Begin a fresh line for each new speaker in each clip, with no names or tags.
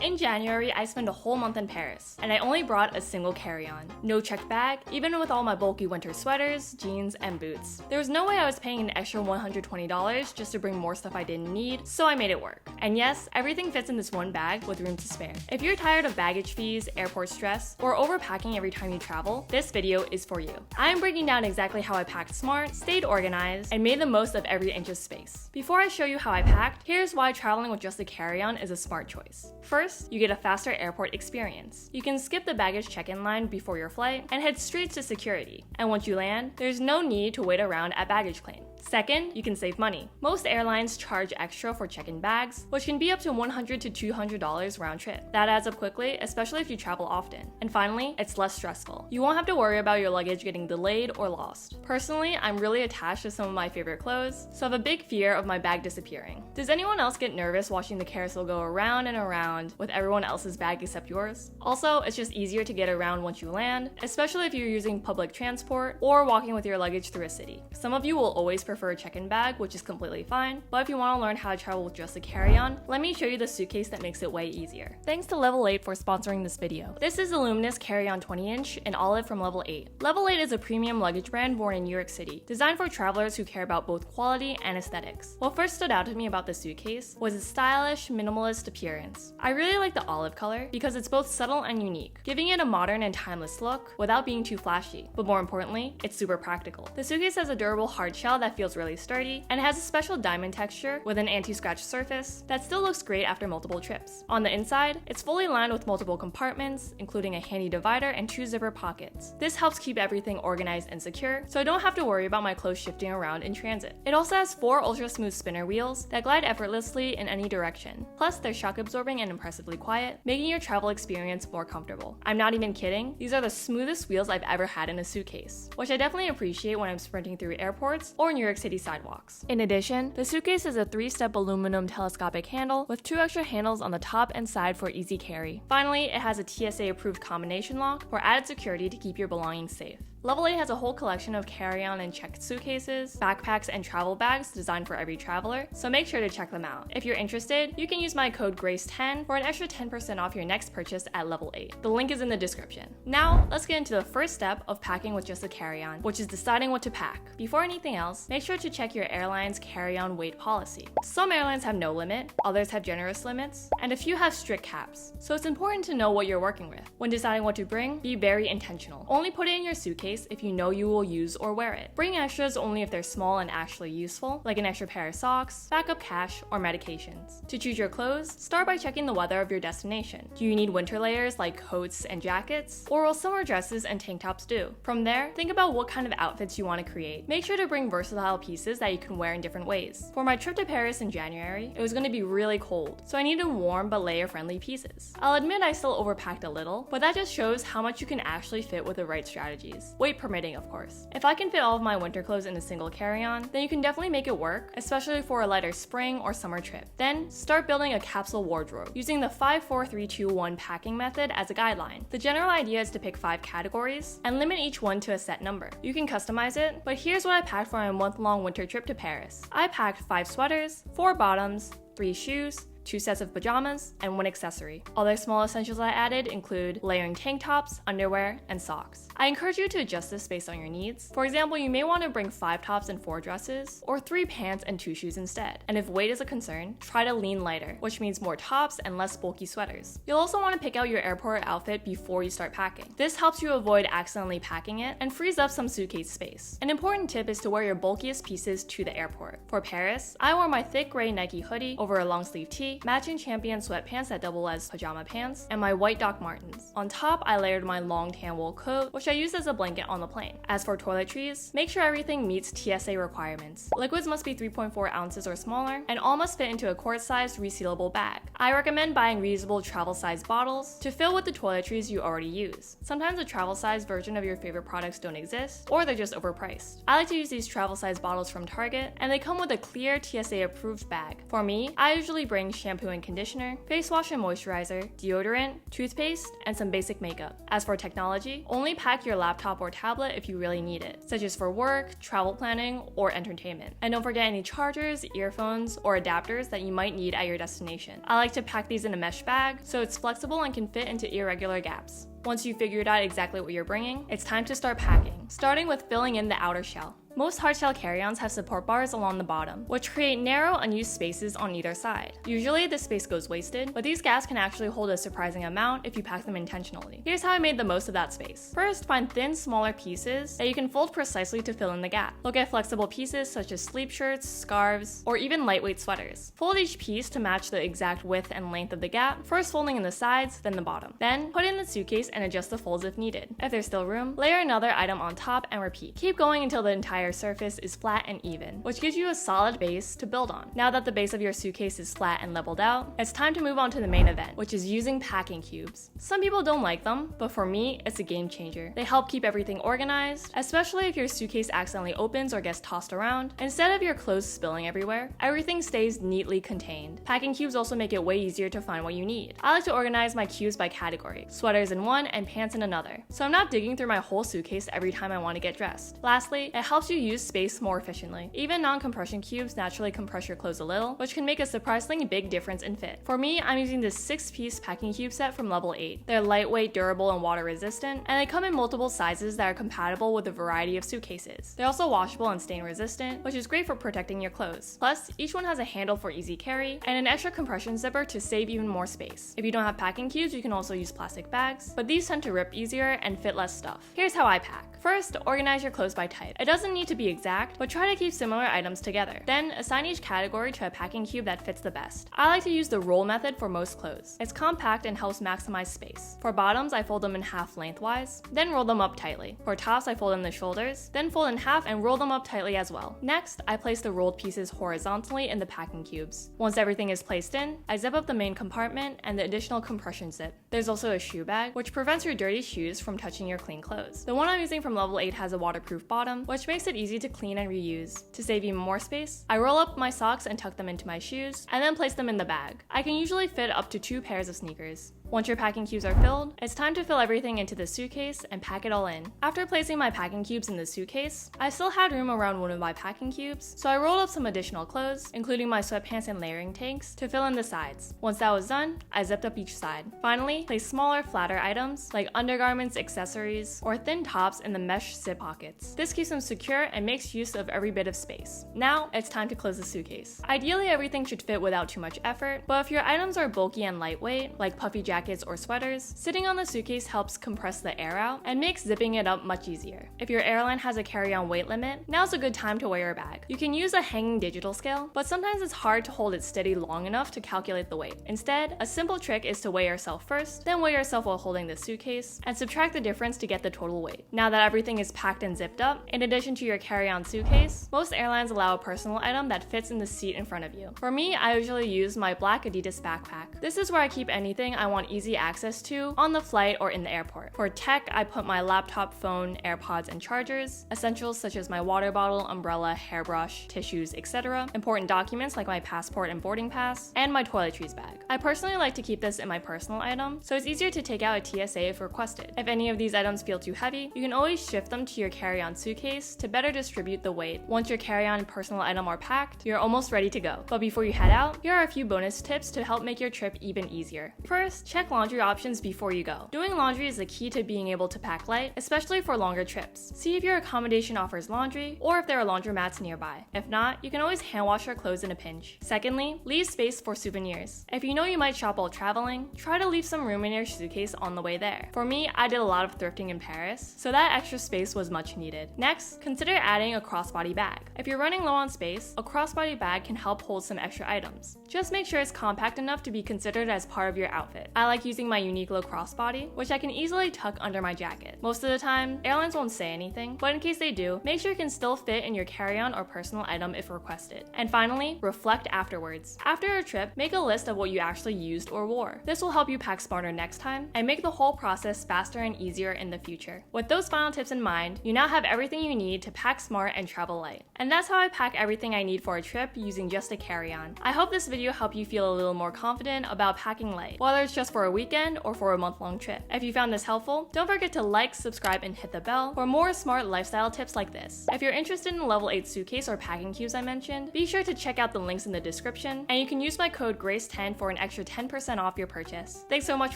In January, I spent a whole month in Paris, and I only brought a single carry-on. No checked bag, even with all my bulky winter sweaters, jeans, and boots. There was no way I was paying an extra $120 just to bring more stuff I didn't need, so I made it work. And yes, everything fits in this one bag with room to spare. If you're tired of baggage fees, airport stress, or overpacking every time you travel, this video is for you. I am breaking down exactly how I packed smart, stayed organized, and made the most of every inch of space. Before I show you how I packed, here's why traveling with just a carry-on is a smart choice. First, you get a faster airport experience. You can skip the baggage check-in line before your flight and head straight to security. And once you land, there's no need to wait around at baggage claim. Second, you can save money. Most airlines charge extra for check-in bags, which can be up to $100 to $200 round trip. That adds up quickly, especially if you travel often. And finally, it's less stressful. You won't have to worry about your luggage getting delayed or lost. Personally, I'm really attached to some of my favorite clothes, so I have a big fear of my bag disappearing. Does anyone else get nervous watching the carousel go around and around with everyone else's bag except yours? Also, it's just easier to get around once you land, especially if you're using public transport or walking with your luggage through a city. Some of you will always prefer a check-in bag, which is completely fine, but if you want to learn how to travel with just a carry-on, let me show you the suitcase that makes it way easier. Thanks to Level 8 for sponsoring this video. This is the Luminous carry-on 20-inch in olive from Level 8. Level 8 is a premium luggage brand born in New York City, designed for travelers who care about both quality and aesthetics. What first stood out to me about the suitcase was its stylish, minimalist appearance. I really like the olive color because it's both subtle and unique, giving it a modern and timeless look without being too flashy. But more importantly, it's super practical. The suitcase has a durable hard shell that feels really sturdy and has a special diamond texture with an anti-scratch surface that still looks great after multiple trips. On the inside, it's fully lined with multiple compartments, including a handy divider and 2 zipper pockets. This helps keep everything organized and secure, so I don't have to worry about my clothes shifting around in transit. It also has 4 ultra-smooth spinner wheels that glide effortlessly in any direction. Plus, they're shock-absorbing and impressively quiet, making your travel experience more comfortable. I'm not even kidding, these are the smoothest wheels I've ever had in a suitcase, which I definitely appreciate when I'm sprinting through airports or New York City sidewalks. In addition, the suitcase is a 3-step aluminum telescopic handle with 2 extra handles on the top and side for easy carry. Finally, it has a TSA-approved combination lock for added security to keep your belongings safe. Level 8 has a whole collection of carry-on and checked suitcases, backpacks, and travel bags designed for every traveler, so make sure to check them out. If you're interested, you can use my code GRACE10 for an extra 10% off your next purchase at Level 8. The link is in the description. Now, let's get into the first step of packing with just a carry-on, which is deciding what to pack. Before anything else, make sure to check your airline's carry-on weight policy. Some airlines have no limit, others have generous limits, and a few have strict caps, so it's important to know what you're working with. When deciding what to bring, be very intentional. Only put it in your suitcase if you know you will use or wear it. Bring extras only if they're small and actually useful, like an extra pair of socks, backup cash, or medications. To choose your clothes, start by checking the weather of your destination. Do you need winter layers like coats and jackets, or will summer dresses and tank tops do? From there, think about what kind of outfits you want to create. Make sure to bring versatile pieces that you can wear in different ways. For my trip to Paris in January, it was going to be really cold, so I needed warm but layer-friendly pieces. I'll admit I still overpacked a little, but that just shows how much you can actually fit with the right strategies. Weight permitting, of course. If I can fit all of my winter clothes in a single carry-on, then you can definitely make it work, especially for a lighter spring or summer trip. Then, start building a capsule wardrobe, using the 5-4-3-2-1 packing method as a guideline. The general idea is to pick 5 categories and limit each one to a set number. You can customize it, but here's what I packed for my month-long winter trip to Paris. I packed 5 sweaters, 4 bottoms, 3 shoes, 2 sets of pajamas, and 1 accessory. Other small essentials I added include layering tank tops, underwear, and socks. I encourage you to adjust this based on your needs. For example, you may want to bring 5 tops and 4 dresses, or 3 pants and 2 shoes instead. And if weight is a concern, try to lean lighter, which means more tops and less bulky sweaters. You'll also want to pick out your airport outfit before you start packing. This helps you avoid accidentally packing it and frees up some suitcase space. An important tip is to wear your bulkiest pieces to the airport. For Paris, I wore my thick gray Nike hoodie over a long sleeve tee, matching Champion sweatpants that double as pajama pants, and my white Doc Martens. On top, I layered my long tan wool coat, which I used as a blanket on the plane. As for toiletries, make sure everything meets TSA requirements. Liquids must be 3.4 ounces or smaller, and all must fit into a quart-sized resealable bag. I recommend buying reusable travel-sized bottles to fill with the toiletries you already use. Sometimes a travel-sized version of your favorite products don't exist, or they're just overpriced. I like to use these travel-sized bottles from Target, and they come with a clear TSA-approved bag. For me, I usually bring shampoo and conditioner, face wash and moisturizer, deodorant, toothpaste, and some basic makeup. As for technology, only pack your laptop or tablet if you really need it, such as for work, travel planning, or entertainment. And don't forget any chargers, earphones, or adapters that you might need at your destination. I like to pack these in a mesh bag so it's flexible and can fit into irregular gaps. Once you've figured out exactly what you're bringing, it's time to start packing, starting with filling in the outer shell. Most hardshell carry-ons have support bars along the bottom, which create narrow, unused spaces on either side. Usually, this space goes wasted, but these gaps can actually hold a surprising amount if you pack them intentionally. Here's how I made the most of that space. First, find thin, smaller pieces that you can fold precisely to fill in the gap. Look at flexible pieces such as sleeve shirts, scarves, or even lightweight sweaters. Fold each piece to match the exact width and length of the gap, first folding in the sides, then the bottom. Then, put in the suitcase and adjust the folds if needed. If there's still room, layer another item on top and repeat. Keep going until the entire surface is flat and even, which gives you a solid base to build on. Now that the base of your suitcase is flat and leveled out, it's time to move on to the main event, which is using packing cubes. Some people don't like them, but for me, it's a game changer. They help keep everything organized, especially if your suitcase accidentally opens or gets tossed around. Instead of your clothes spilling everywhere, everything stays neatly contained. Packing cubes also make it way easier to find what you need. I like to organize my cubes by category, sweaters in one and pants in another, so I'm not digging through my whole suitcase every time I want to get dressed. Lastly, it helps you use space more efficiently. Even non-compression cubes naturally compress your clothes a little, which can make a surprisingly big difference in fit. For me, I'm using this 6-piece packing cube set from Level8. They're lightweight, durable, and water resistant, and they come in multiple sizes that are compatible with a variety of suitcases. They're also washable and stain resistant, which is great for protecting your clothes. Plus, each one has a handle for easy carry and an extra compression zipper to save even more space. If you don't have packing cubes, you can also use plastic bags, but these tend to rip easier and fit less stuff. Here's how I pack. First, organize your clothes by type. It doesn't need to be exact, but try to keep similar items together. Then, assign each category to a packing cube that fits the best. I like to use the roll method for most clothes. It's compact and helps maximize space. For bottoms, I fold them in half lengthwise, then roll them up tightly. For tops, I fold in the shoulders, then fold in half and roll them up tightly as well. Next, I place the rolled pieces horizontally in the packing cubes. Once everything is placed in, I zip up the main compartment and the additional compression zip. There's also a shoe bag, which prevents your dirty shoes from touching your clean clothes. The one I'm using from Level8 has a waterproof bottom, which makes it easy to clean and reuse. To save even more space, I roll up my socks and tuck them into my shoes, and then place them in the bag. I can usually fit up to 2 pairs of sneakers. Once your packing cubes are filled, it's time to fill everything into the suitcase and pack it all in. After placing my packing cubes in the suitcase, I still had room around one of my packing cubes, so I rolled up some additional clothes, including my sweatpants and layering tanks, to fill in the sides. Once that was done, I zipped up each side. Finally, place smaller, flatter items like undergarments, accessories, or thin tops in the mesh zip pockets. This keeps them secure and makes use of every bit of space. Now, it's time to close the suitcase. Ideally, everything should fit without too much effort, but if your items are bulky and lightweight, like puffy jackets or sweaters, sitting on the suitcase helps compress the air out and makes zipping it up much easier. If your airline has a carry-on weight limit, now's a good time to weigh your bag. You can use a hanging digital scale, but sometimes it's hard to hold it steady long enough to calculate the weight. Instead, a simple trick is to weigh yourself first, then weigh yourself while holding the suitcase, and subtract the difference to get the total weight. Now that everything is packed and zipped up, in addition to your carry-on suitcase, most airlines allow a personal item that fits in the seat in front of you. For me, I usually use my black Adidas backpack. This is where I keep anything I want easy access to on the flight or in the airport. For tech, I put my laptop, phone, AirPods, and chargers, essentials such as my water bottle, umbrella, hairbrush, tissues, etc., important documents like my passport and boarding pass, and my toiletries bag. I personally like to keep this in my personal item, so it's easier to take out a TSA if requested. If any of these items feel too heavy, you can always shift them to your carry-on suitcase to better distribute the weight. Once your carry-on and personal item are packed, you're almost ready to go. But before you head out, here are a few bonus tips to help make your trip even easier. First, check laundry options before you go. Doing laundry is the key to being able to pack light, especially for longer trips. See if your accommodation offers laundry or if there are laundromats nearby. If not, you can always hand wash your clothes in a pinch. Secondly, leave space for souvenirs. If you know you might shop while traveling, try to leave some room in your suitcase on the way there. For me, I did a lot of thrifting in Paris, so that extra space was much needed. Next, consider adding a crossbody bag. If you're running low on space, a crossbody bag can help hold some extra items. Just make sure it's compact enough to be considered as part of your outfit. I like using my Uniqlo crossbody, which I can easily tuck under my jacket. Most of the time, airlines won't say anything, but in case they do, make sure it can still fit in your carry-on or personal item if requested. And finally, reflect afterwards. After a trip, make a list of what you actually used or wore. This will help you pack smarter next time and make the whole process faster and easier in the future. With those final tips in mind, you now have everything you need to pack smart and travel light. And that's how I pack everything I need for a trip using just a carry-on. I hope this video helped you feel a little more confident about packing light, whether it's just for a weekend or for a month-long trip. If you found this helpful, don't forget to like, subscribe, and hit the bell for more smart lifestyle tips like this. If you're interested in the Level 8 suitcase or packing cubes I mentioned, be sure to check out the links in the description, and you can use my code GRACE10 for an extra 10% off your purchase. Thanks so much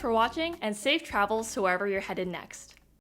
for watching, and safe travels to wherever you're headed next.